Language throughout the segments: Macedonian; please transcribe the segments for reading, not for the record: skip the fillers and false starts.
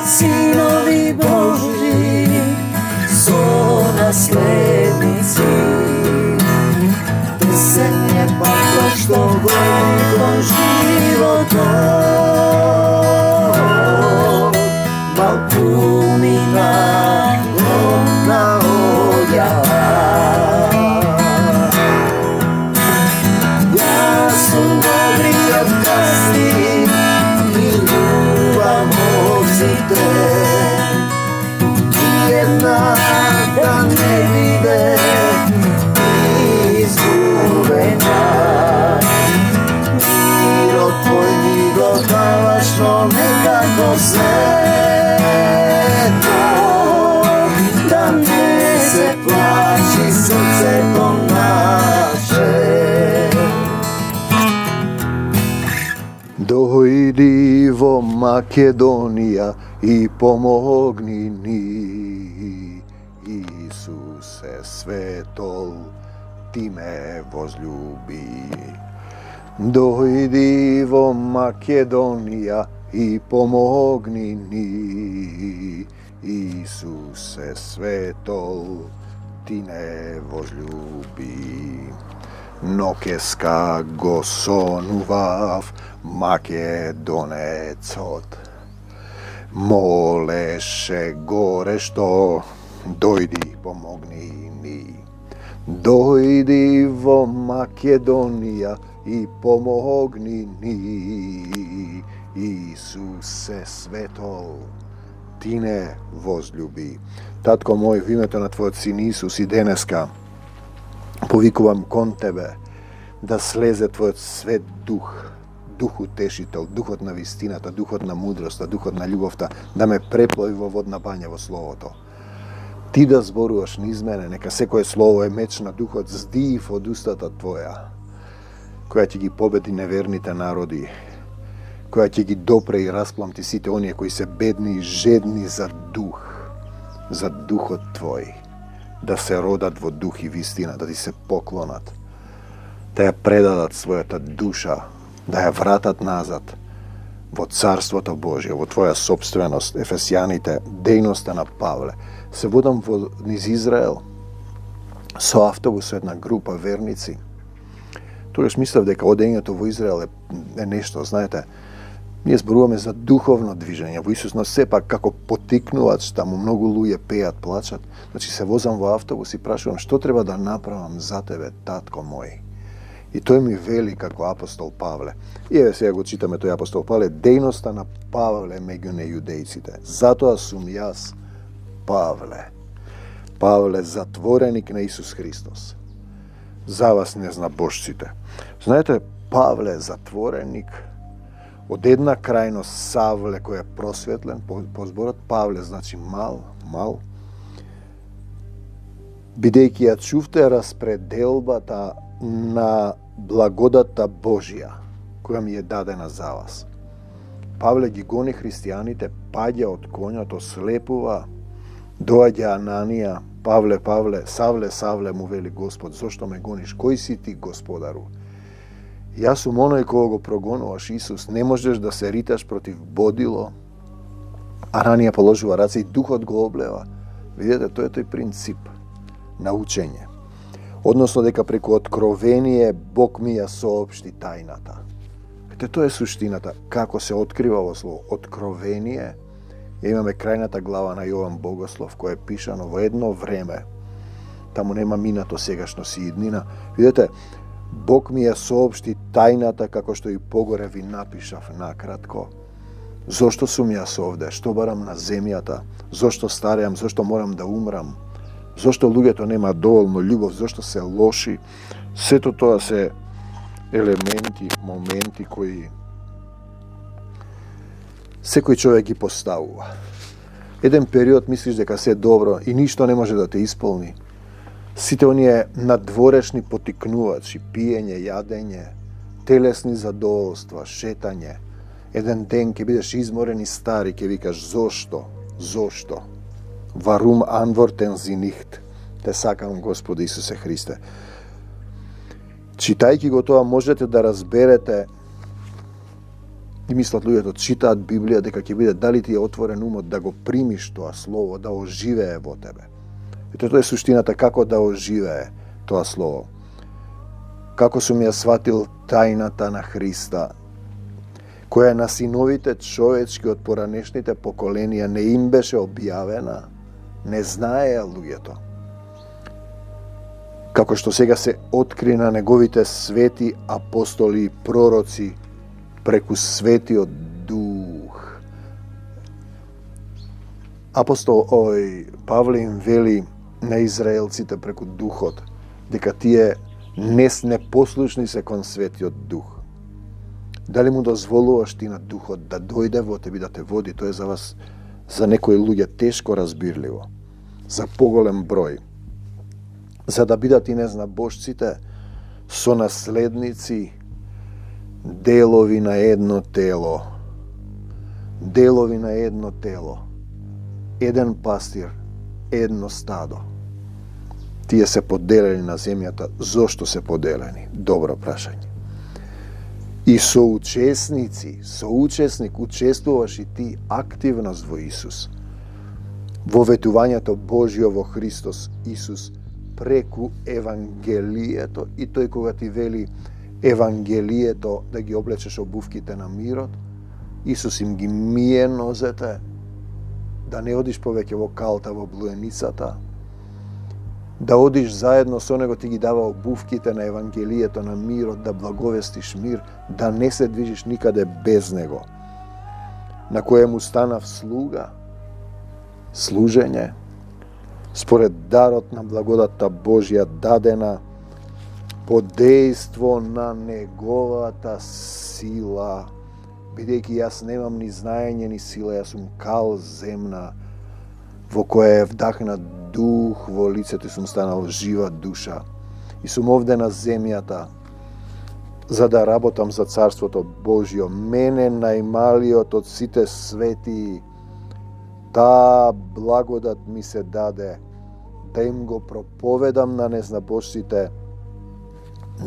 Sinovi Božji, so naslednici. Pesem je pa to što velikom životom, malkumina glavna odjava. Ja sam dobri odkasti i ljubav mozite, jedna da ne vide izgubena. Miro tvoj mi dodavaš, no nekako sveto, da ne se plaši srce to naše. Dojdi vo Makedonija i pomogni ni, Isuse svetol, ti me возлюби. Dojdi vo Makedonija i pomogni ni, Isuse svetol, ti ne возлюби. Nokeska gosonuvav Makedonecot, moleše gore što, dojdi pomogni mi. Dojdi vo Makedonija i pomogni ni, Isuse svetol, ti ne возлюби. Tatko moj, v imето na tvoj sin Isus i deneska povikuvam kon tebe da sleze tvoj svet duh, duh utešitev, duhот na vistiната, духот на мудроста, духот на љубовта, да ме преплови во водна бања во Словото. Ти да зборуваш низ мене, нека секое слово е меч на духот, здив од устата твоја, која ќе ги победи неверните народи, која ќе ги допре и распламти сите оние кои се бедни и жедни за духот твој, да се родат во дух и вистина, да ти се поклонат, да ја предадат својата душа, да ја вратат назад во Царството Божие, во твоја собственост. Ефесијаните, дејноста на Павле. Се водам низ Израел со автобус со една група верници. Тогаш мислев дека одењето во Израел е нешто, знаете, ние зборуваме за духовно движење во Исус, но сепак како потикнувач, таму многу луѓе пеат, плачат. Значи се возам во автобус и прашувам што треба да направам за тебе, татко мој. И тој ми вели како апостол Павле. И еве сега го читаме тој апостол Павле, дејноста на Павле меѓу нејудејците. Затоа сум јас Павле. Павле, затвореник на Исус Христос. За вас незнабожците. Знаете, Павле затвореник, од една крајност Савле кој е просветлен, по зборот Павле значи мал, бидејќи ја чувте распределбата на благодата Божија, која ми е дадена за вас. Павле ги гони христијаните, паѓа од конјот, ослепува, доаѓа Ананија, Павле, Савле, му вели Господ, зошто ме гониш? Кој си ти, Господару? Јас сум оној кој го прогонуваш, Исус, не можеш да се риташ против бодило. Ананија положува раце и духот го облева. Видете, тој е тој принцип на учење. Односно дека преку откровение Бог ми ја соопшти тајната. Ете, тоа е суштината. Како се открива во слово? Откровение. Имаме крајната глава на Јован Богослов, која е пишано во едно време. Таму нема минато, сегашно си иднина. Видете, Бог ми ја соопшти тајната, како што и погоре ви напишав накратко. Зошто сум јас овде? Што барам на земјата? Зошто стареам? Зошто морам да умрам? Зошто луѓето нема доволно љубов? Зошто се лоши? Сето тоа се елементи, моменти кои секој човек ги поставува. Еден период мислиш дека се добро и ништо не може да те исполни. Сите оние надворешни потикнувачи, пиење, јадење, телесни задоволства, шетање. Еден ден ќе бидеш изморен и стари, ќе викаш зошто? Зошто? Варум анвортен зинихт. Те сакам, Господи Исусе Христе. Читајќи го тоа можете да разберете И мислат луѓето, читаат Библија, дека ќе биде дали ти е отворен умот да го примиш тоа слово, да оживее во тебе. Ето тоа е суштината, како да оживее тоа слово. Како сум ја сватил тајната на Христа, која на синовите човечки од поранешните поколенија не им беше објавена, не знаеа луѓето. Како што сега се откри на неговите свети апостоли и пророци преку светиот дух. Павле им вели на израелците преку духот, дека тие непослушни се кон светиот дух. Дали му дозволуваш ти на духот да дојде во тебе да те води, тоа е за вас, за некои луѓе тешко разбирливо, за поголем број. За да бидат и незнабожците сонаследници, делови на едно тело. Делови на едно тело. Еден пастир, едно стадо. Тие се поделени на земјата. Зошто се поделени? Добро прашање. И соучесник, учествуваш и ти активност во Исус. Во ветувањето Божјо во Христос Исус преку Евангелието. И тој кога ти вели Евангелието да ги облечеш обувките на мирот, Исус им ги мие нозете, да не одиш повеќе во калта, во блуеницата, да одиш заедно со него, ти ги дава обувките на Евангелието на мирот, да благовестиш мир, да не се движиш никаде без него. На кое му станав слуга, служење, според дарот на благодатта Божја дадена по дејство на неговата сила, бидејќи јас немам ни знаење ни сила, јас сум кал земна, во која е вдахнат дух во лицето и сум станал жива душа. И сум овде на земјата, за да работам за Царството Божјо. Мене, најмалиот од сите свети, таа благодат ми се даде, да им го проповедам на незнабожците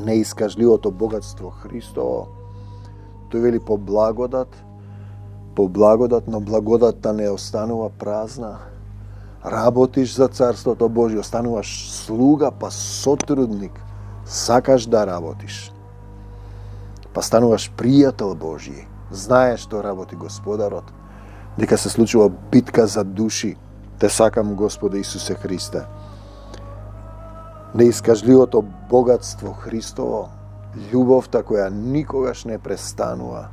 неискажливото богатство Христово. Тој вели по благодат, но благодатта не останува празна. Работиш за Царството Божјо, остануваш слуга, па сотрудник, сакаш да работиш. Па стануваш пријател Божји, знаеш што работи Господарот, дека се случува битка за души. Те сакам, Господе Исусе Христе. Неискажливото богатство Христово, љубовта која никогаш не престанува.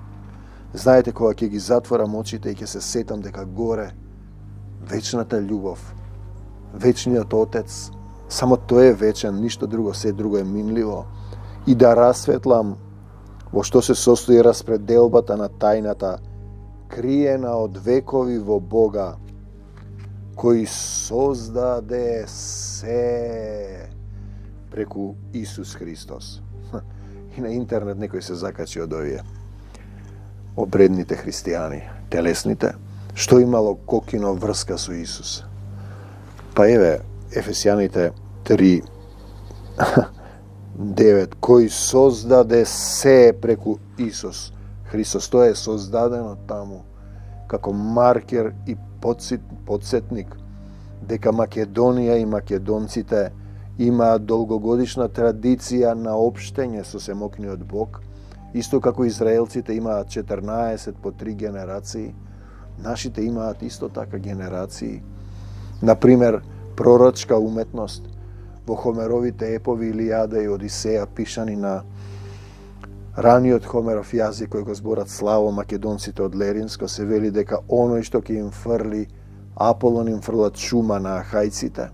Знаете, кога ќе ги затворам очите и ќе се сетам дека горе вечната љубов, вечниот Отец, само тој е вечен, ништо друго, се друго е минливо. И да расветлам во што се состои распределбата на тајната, криена од векови во Бога, кој создаде се преку Исус Христос. И на интернет некој се закачи од овие обредните христијани, телесните, што имало кокино врска со Исус. Па еве, Ефесјаните 3:9, кој создаде се преку Исус Христос. Тоа е создадено таму како маркер и подсетник дека Македонија и македонците имаат долгогодишна традиција на општење со семокниот Бог, исто како израелците имаат 14 по 3 генерации, нашите имаат исто така генерации. Например, пророчка уметност во Хомеровите епови Илијада и Одисеја, пишани на раниот Хомеров јазик кој го зборат славо македонците од Леринско, се вели дека оној што ќе им фрли, Аполон им фрлат чума на ахајците.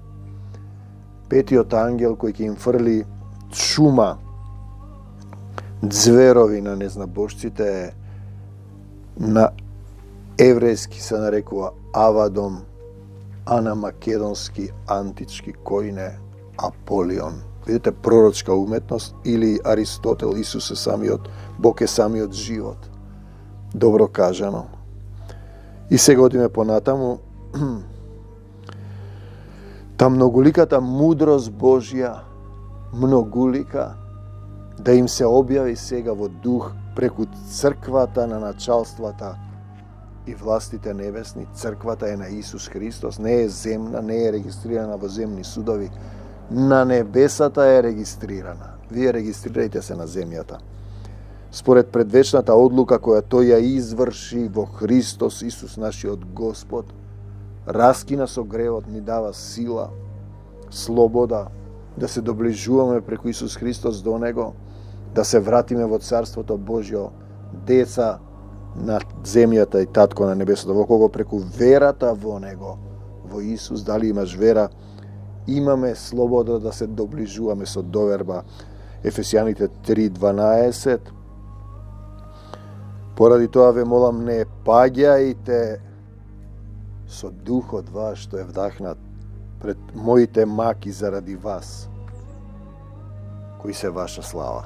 Петиот ангел кој ќе им фрли чума, ѕверови на незнабожците, на еврејски се нарекува Авадон, а на македонски антички којне Аполион. Видите, пророчка уметност или Аристотел, Исус е самиот, Бог е самиот живот. Добро кажано. И сега одиме понатаму. Та многуликата мудрост Божја, многулика, да им се објави сега во дух преку црквата на началствата и властите небесни. Црквата е на Исус Христос, не е земна, не е регистрирана во земни судови. На небесата е регистрирана. Вие регистрирајте се на земјата. Според предвечната одлука која тој ја изврши во Христос Исус нашиот Господ, раскина со гревот, ни дава сила, слобода, да се доближуваме преку Исус Христос до Него, да се вратиме во Царството Божјо, деца на земјата и татко на небесото, во кого преку верата во Него, во Исус, дали имаш вера, имаме слобода да се доближуваме со доверба. Ефесијаните 3:12. Поради тоа ве молам, не паѓајте со духот ваш што е вдахнат пред моите маки заради вас, кои се ваша слава.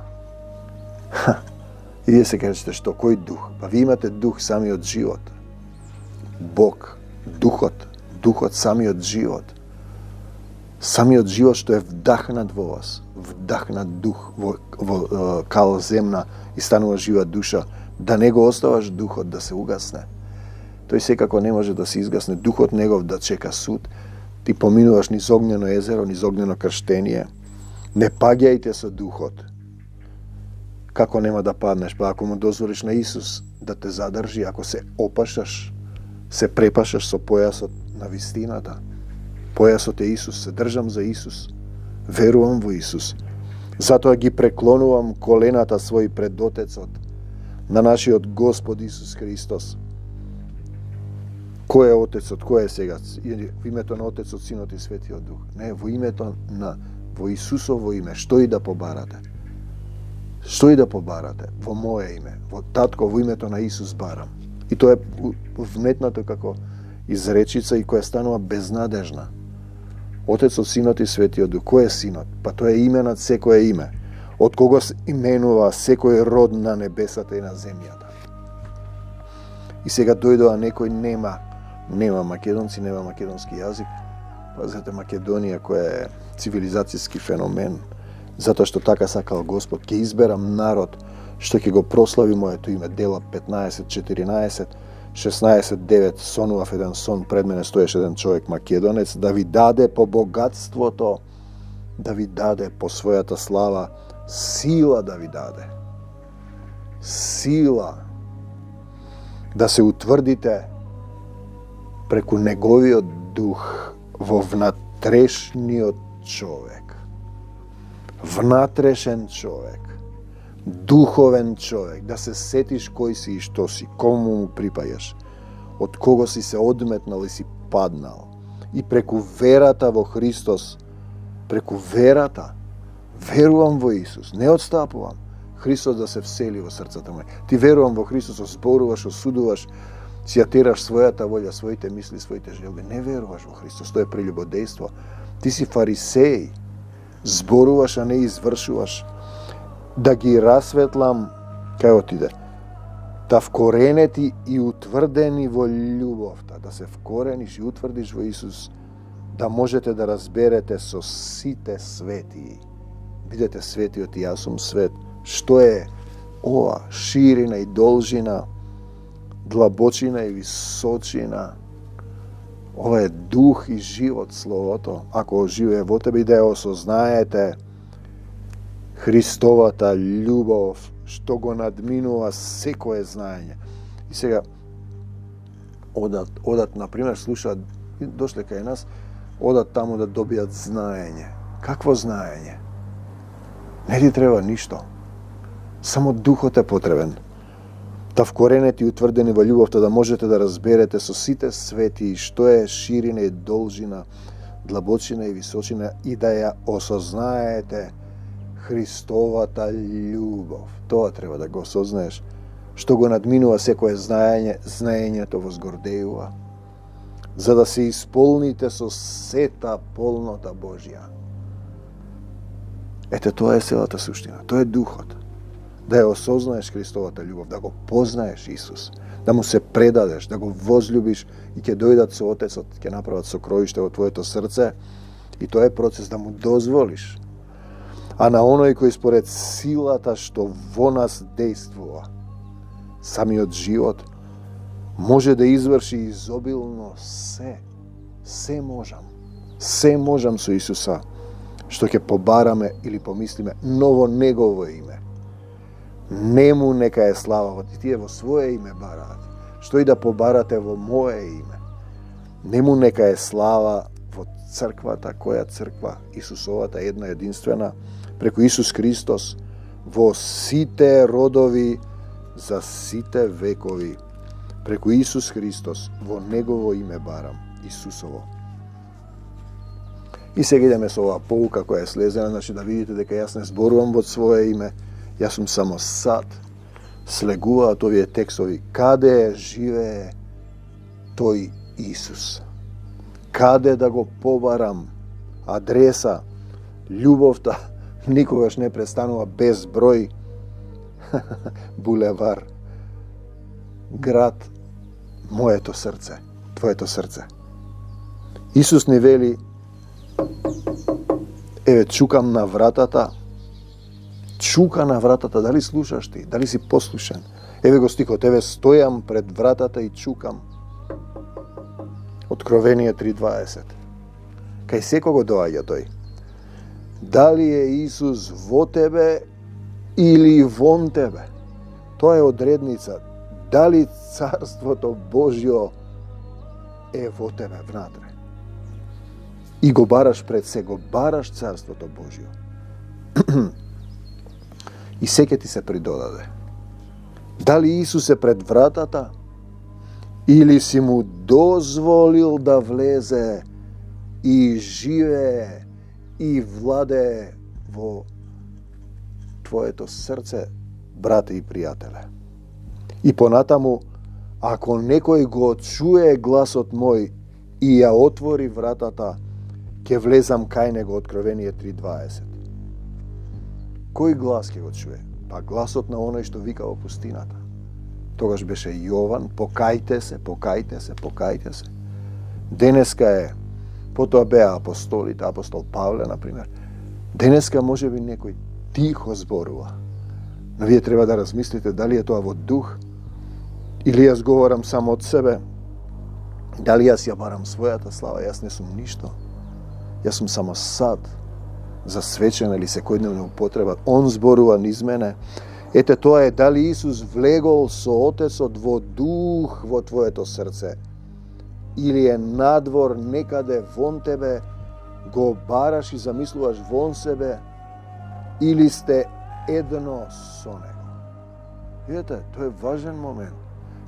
И вие се кажете, што, кој дух? Па ви имате дух, самиот живот. Бог, духот, самиот живот. Самиот живот што е вдахнат во вас, вдахнат дух во као земна и станува жива душа, да не го оставаш духот да се угасне. Тој секако не може да се изгасне, духот негов да чека суд. Ти поминуваш низ огнено езеро, низ огнено крштение. Не паѓајте со духот. Како нема да паднеш? Па ако му дозволиш на Исус да те задржи, ако се опашаш, се препашаш со појасот на вистината. Појасот е Исус, се држам за Исус. Верувам во Исус. Затоа ги преклонувам колената своји пред Отецот на нашиот Господ Исус Христос. Кој е Отецот? Кој е сега? Во името на Отецот, Синот и Светиот Дух. Не, во името во Исусово име. Што и да побарате? Што и да побарате? Во мое име. Во Татко, во името на Исус барам. И тоа е вметнато како изречица и која станува безнадежна. Отецот, Синот и Светиот Дух. Кој е Синот? Па тоа е име над секое име. Од кого се именува секој род на небесата и на земјата. И сега дојдоа некој нема македонци, нема македонски јазик. Пазете, Македонија која е цивилизацијски феномен, затоа што така сакал Господ, ќе изберам народ што ќе го прослави моето име. Дела 15:14, 16:9, сонував еден сон, пред мене стоеше еден човек македонец, да ви даде по богатството, да ви даде по својата слава, сила да ви даде. Сила да се утврдите преку неговиот дух во внатрешниот човек. Внатрешен човек. Духовен човек. Да се сетиш кој си и што си, кому му припајаш, од кого си се одметнал и си паднал. И преку верата во Христос, преку верата, верувам во Исус, не отстапувам. Христос да се всели во срцата мој. Ти верувам во Христос, зборуваш, осудуваш, си ја тераш својата волја, своите мисли, своите желби. Не веруваш во Христос, тоа е прелюбодејство. Ти си фарисеј, зборуваш, а не извршуваш. Да ги расветлам, кај отиде, да вкоренети и утврдени во љубовта, да се вкорениш и утврдиш во Исус, да можете да разберете со сите свети. Видете светиот и јас сум свет. Што е ова? Ширина и должина, длабочина и височина. Ова е дух и живот, Словото. Ако оживее во тебе и да ја осознаете Христовата љубов, што го надминува секое знаење. И сега, одат, например, слушаат, дошле кај нас, одат таму да добијат знаење. Какво знаење? Не ти треба ништо. Само духот е потребен. Да вкоренети и утврдени во љубовта, да можете да разберете со сите свети што е ширина и должина, длабочина и височина и да ја осознаете Христовата љубов. Тоа треба да го осознаеш. Што го надминува секое знаење, знаењето возгордејува, за да се исполните со сета полнота Божја. Ете, тоа е целата суштина. Тоа е духот. Да ја осознаеш Христовата љубов, да го познаеш Исус, да му се предадеш, да го возлюбиш и ќе дојдат со Отецот, ќе направат сокровиште во твоето срце и тоа е процес да му дозволиш. А на оној кој според силата што во нас дејствува, самиот живот, може да изврши изобилно се. Се можам. Се можам со Исуса, што ќе побараме или помислиме, но во Негово име. Нему нека е слава, тие во свое име бараат. Што и да побарате во мое име. Нему нека е слава во црквата, која црква? Исусовата една единствена, преку Исус Христос, во сите родови, за сите векови. Преку Исус Христос, во Негово име барам, Исусово. И сега идеме со оваа поука која е слезена, значи да видите дека јас не зборувам во свое име, јас сум само сад. Слегуваат овие текстови. Каде живее тој Исус? Каде да го побарам? Адреса, љубовта никогаш не престанува, без број. Булевар. Град, моето срце, твоето срце. Исус ни вели, еве чукам на вратата. Чука на вратата, дали слушаш ти, дали си послушен? Еве го стихот, еве стојам пред вратата и чукам. Откровение 3:20. Кај секого доаѓа тој. Дали е Исус во тебе или вон тебе? Тоа е одредница. Дали Царството Божјо е во тебе внатре? И го бараш пред се, го бараш Царството Божјо. И се ќе ти се придодаде. Дали Исус е пред вратата или си му дозволил да влезе и живее и владее во твоето срце, брате и пријателе. И понатаму, ако некој го чуе гласот мој и ја отвори вратата, ќе влезам кај него. Откровение 3:20. Кој глас ќе го чуе? Па гласот на оној што вика во пустината. Тогаш беше Јован, покајте се, покајте се, покајте се. Денеска е, потоа беа апостолите, апостол Павле, например. Денеска може би некој тихо зборува. Но вие треба да размислите дали е тоа во дух, или јас говорам само од себе, дали јас ја барам својата слава, јас не сум ништо. Јас сум само сад за свечена или секојдневна употреба. Он зборува низ мене. Ете, тоа е дали Исус влегол со Отецот во дух во твоето срце, или е надвор некаде вон тебе, го бараш и замислуваш вон себе, или сте едно со него. Видете, тоа е важен момент.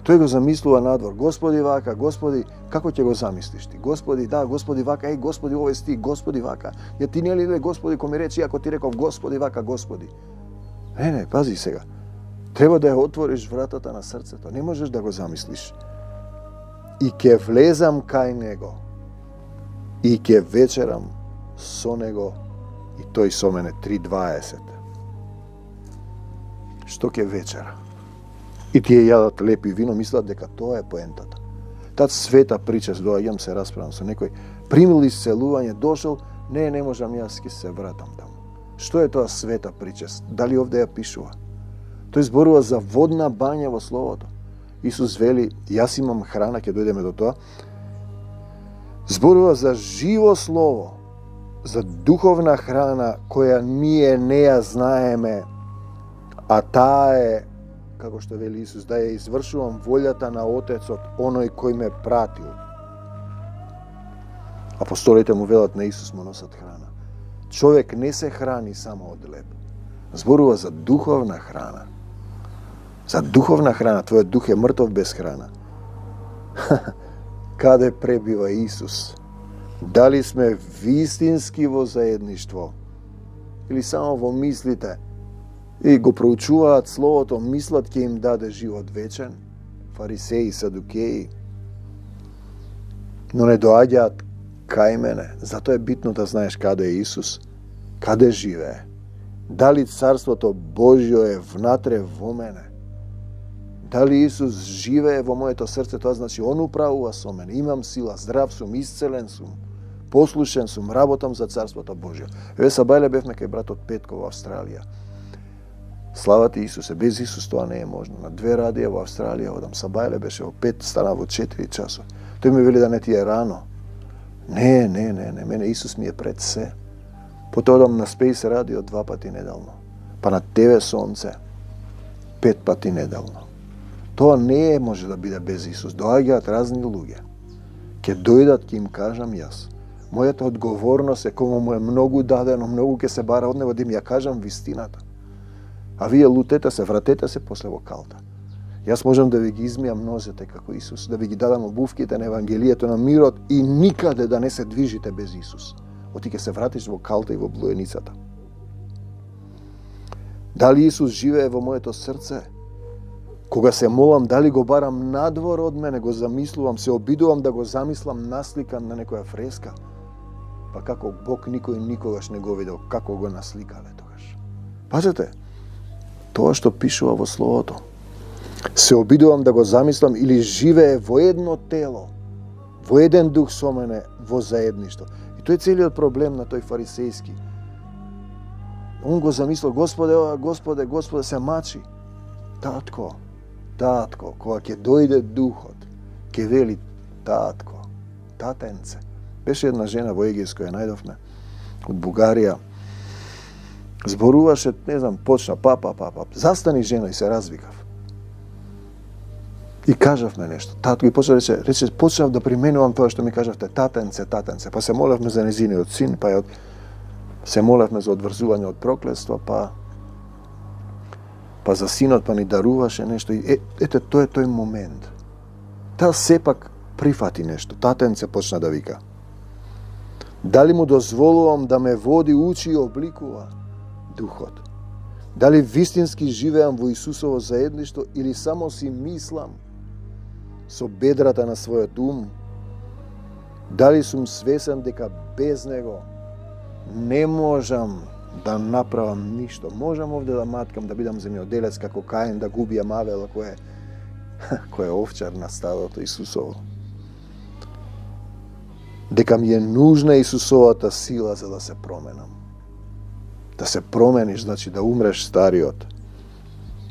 Тој го замислува надвор. Господи вака, Господи, како ќе го замислиш ти? Господи, да, Господи вака, еј, Господи, овој стих, Господи вака. Ја ти не ли Господи, кој ми речи, ако ти реков Господи вака, Господи. Не, пази сега. Треба да ја отвориш вратата на срцето. Не можеш да го замислиш. И ќе влезам кај него. И ќе вечерам со него и тој со мене. 3:20. Што ќе вечера? И тие јадат лепи вино, мислат дека тоа е поентата. Таа света прича, доаѓам се расправам со некој, примил исцелување, дошол, не можам, јас ќе се вратам таму. Што е тоа света причест? Дали овде ја пишува? Тој зборува за водна бања во Словото. Исус вели, јас имам храна, ќе дојдеме до тоа. Зборува за живо Слово, за духовна храна која ние не ја знаеме, а таа е, како што вели Исус, да ја извршувам волјата на Отецот, оној кој ме пратил. Апостолите му велат на Исус му носат храна. Човек не се храни само од леб. Зборува за духовна храна. За духовна храна. Твојот дух е мртов без храна. Каде пребива Исус? Дали сме вистински во заедништво? Или само во мислите? И го проучуваат Словото, мислат ќе им даде живот вечен? Фарисеи, садукеи. Но не доаѓаат кај мене. Затоа е битно да знаеш каде е Исус, каде живее. Дали Царството Божјо е внатре во мене? Дали Исус живее во моето срце? Тоа значи Он управува со мене. Имам сила, здрав сум, исцелен сум, послушен сум, работам за Царството Божјо. Еве са бајле бевме кај братот Петко во Австралија. Слава ти Исусе, без Исус тоа не е можно. На 2 радија во Австралија одам, Сабајле беше во 5, стана во 4 часот. Тој ми вели да не ти е рано. Не, мене Исус ми е пред се. Потоа одам на Space радио 2 пати неделно. Па на ТВ Сонце 5 пати неделно. Тоа не може да биде без Исус. Доаѓаат разни луѓе. Ке дојдат, ке им кажам јас. Мојата одговорност е кому му е многу дадено, многу ке се бара од него да им ја кажам вистината. А вие лутете се, вратете се после во калта. Јас можам да ви ги измијам нозете како Исус, да ви ги дадам обувките на Евангелието на мирот и никаде да не се движите без Исус. Оти ке се вратиш во калта и во блуеницата. Дали Исус живее во моето срце? Кога се молам, дали го барам надвор од мене, го замислувам, се обидувам да го замислам насликан на некоја фреска? Па како Бог никој никогаш не го видел, како го насликале тогаш. Пазете, тоа што пишува во Словото. Се обидувам да го замислам или живее во едно тело, во еден дух со мене, во заедништво. И тој е целиот проблем на тој фарисејски. Он го замислил, Господе, се мачи. Татко, кога ќе дојде духот, ќе вели татко, татенце. Беше една жена во Егејско, ја најдовме, од Бугарија. Зборуваше, не знам, почна, папа. Застани жена и се развикав. И кажавме нешто. Татко и рече, почнав да применувам тоа што ми кажавте, татенце. Па се молевме за незиниот син, па се молевме за одврзување од проклетство, па за синот, па ни даруваше нешто. И ете, тоа е тој момент. Таа сепак прифати нешто. Татенце почна да вика. Дали му дозволувам да ме води, учи и обликува духот? Дали вистински живеам во Исусово заедништво или само си мислам со бедрата на својот ум? Дали сум свесен дека без него не можам да направам ништо? Можам овде да маткам, да бидам земјоделец како Каин, да губиам Авела кој е овчар на стадото Исусово. Дека ми е нужна Исусовата сила за да се променам. Да се промениш, значи да умреш стариот.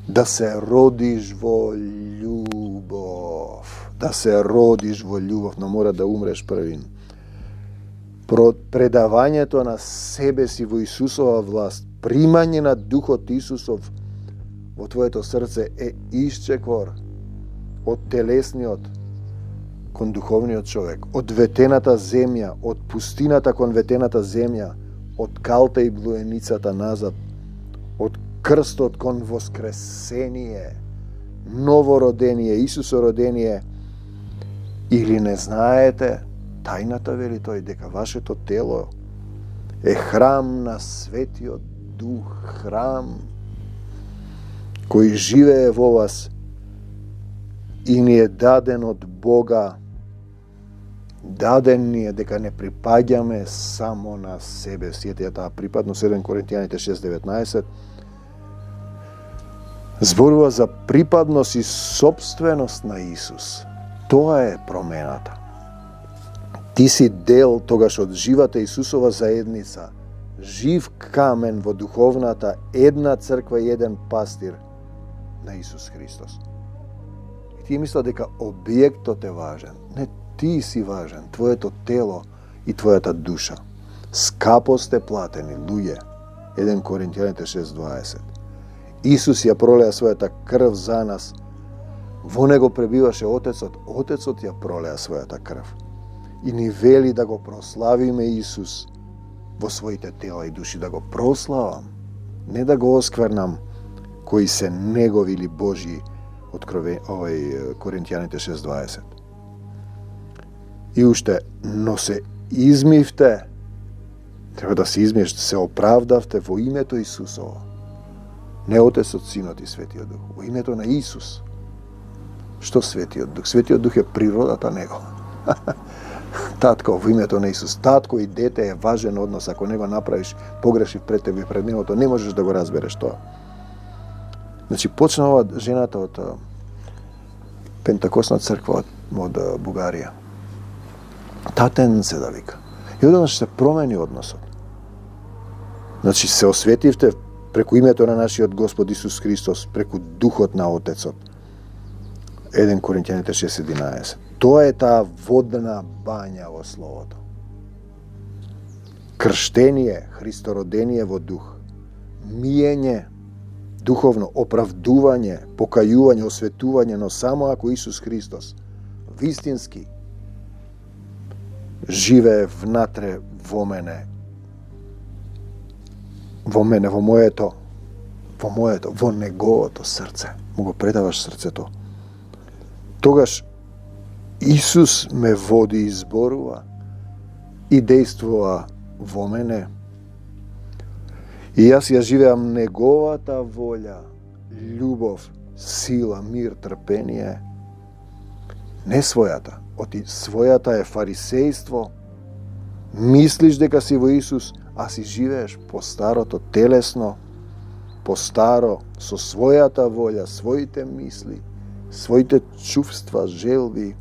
Да се родиш во љубов. Но мора да умреш првин. Предавањето на себе си во Исусова власт, примање на Духот Исусов во твоето срце е исчекор од телесниот кон духовниот човек, од ветената земја, од пустината кон ветената земја, од калта и блуеницата назад, од крстот кон воскресение, новородение, Исусородение. Или не знаете, тајната вели тој, дека вашето тело е храм на Светиот Дух, храм кој живее во вас и ни е даден од Бога. Даден ни е дека не припаѓаме само на себе. Сијете ја таа припадност, 1 Коринтијаните 6:19. Зборува за припадност и собственост на Исус. Тоа е промената. Ти си дел тогаш од живата Исусова заедница, жив камен во духовната една црква и еден пастир на Исус Христос. И ти мисла дека објектот е важен. Не, ти си важен, твоето тело и твојата душа. Скапо сте платени, луѓе. 1 Коринтијаните 6:20. Исус ја пролеа својата крв за нас. Во него пребиваше Отецот. Отецот ја пролеа својата крв. И ни вели да го прославиме Исус во своите тела и души, да го прославам, не да го осквернам, кои се негови или Божји, Коринтијаните 6:20. И уште, но се измивте, треба да се измиеш, се оправдавте во името Исусово. Не Отецот, Синот и Светиот Дух, во името на Исус. Што Светиот Дух? Светиот Дух е природата него. Татко, во името на Исус. Татко и дете е важен однос. Ако не го направиш, погрешив пред тебе и пред негото, не можеш да го разбереш тоа. Значи, почнала жената од Пентакосна црква од Бугарија. Татенце да вика. И одеднаш се промени односот. Значи, се осветивте преку името на нашиот Господ Исус Христос, преку Духот на Отецот. 1 Коринќаните 6:11. Тоа е таа водна бања во Словото. Крштение, Христородение во дух, миење, духовно оправдување, покајување, осветување, но само ако Исус Христос вистински живее внатре во мене, во моето, во неговото срце, му го предаваш срцето, тогаш Исус ме води и зборува и действува во мене, и јас ја живеам неговата волја, љубов, сила, мир, трпение, не својата. Оти својата е фарисејство. Мислиш дека си во Исус, а си живееш по старото, телесно, по старо, со својата волја, своите мисли, своите чувства, желби.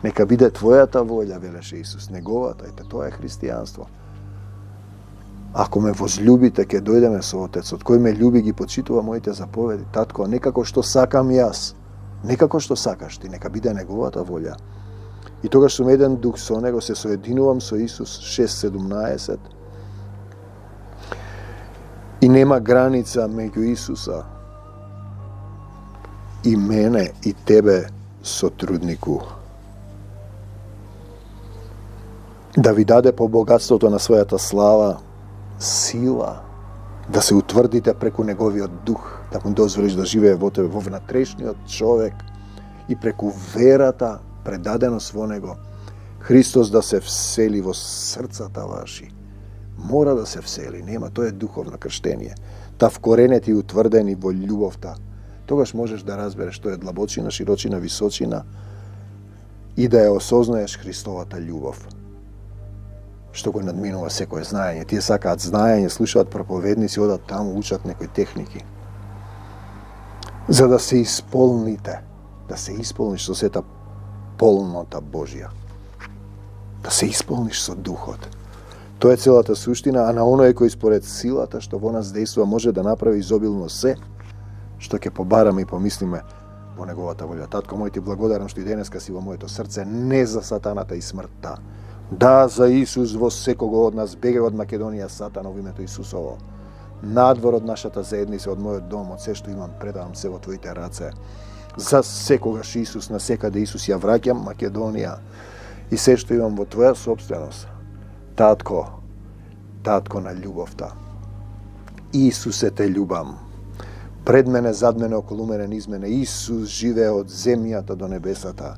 Нека биде твојата волја, велеше Исус, неговата. Ете, тоа е христијанство. Ако ме возлюбите, ќе дојдеме со Отецот. Кој ме љуби, ги почитува моите заповеди. Татко, не како што сакам јас, не како што сакаш ти, нека биде неговата волја. И тогаш сум еден дух со него, се соединувам со Исус, 6:17. И нема граница меѓу Исуса и мене и тебе, сотруднику. Да ви даде по богатството на својата слава сила, да се утврдите преку неговиот дух, да му дозволиш да живее во тебе, во внатрешниот човек, и преку верата, предаденост во него, Христос да се всели во срцата ваши. Мора да се всели, нема, тоа е духовно крштение. Та вкоренети и утврдени во љубовта. Тогаш можеш да разбереш што е длабочина, широчина, височина и да ја осознаеш Христовата љубов, што го надминува секое знаење. Тие сакаат знаење, слушаат проповедници, одат таму, учат некои техники. За да се исполните, да се исполниш со сета полнота Божја. Да се исполниш со Духот. Тоа е целата суштина, а на оној кој според силата што во нас действува може да направи изобилно се, што ќе побараме и помислиме во неговата волја. Татко мој, ти благодарам што и денеска си во моето срце, не за сатаната и смртта. Да, за Исус во секого од нас, бегај од Македонија сатана во името Исусово. Надвор од нашата заедница, од мојот дом, од се што имам, предавам се во твоите раце. За секогаш Исус, на секаде Исус, ја враќам Македонија и се што имам во твоја собственост. Татко, татко на љубовта. Исусе, те љубам. Пред мене, зад мене, околу мене, низ мене, Исус живее од земјата до небесата,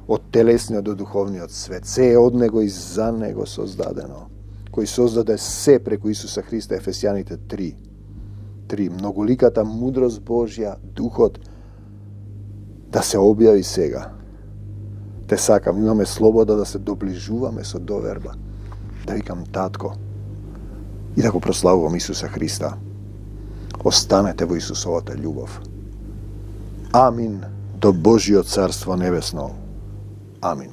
од телесниот до духовниот свет. Се е од него и за него создадено. Кој создаде се преку Исуса Христа, Ефесијаните 3. Многоликата мудрост Божја, Духот, да се објави сега. Те сакам, имаме слобода да се доближуваме со доверба. Да викам татко и да го прославувам Исуса Христа. Останете во Исусовата љубов. Амин. До Божјиот царство небесно. Амин.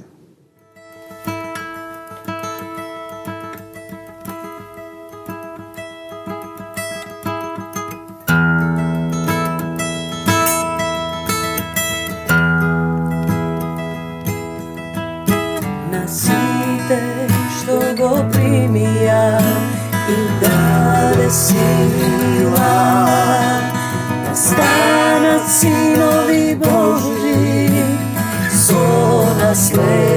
На сите што го примија и даде сила да станат синови Божи со наследство.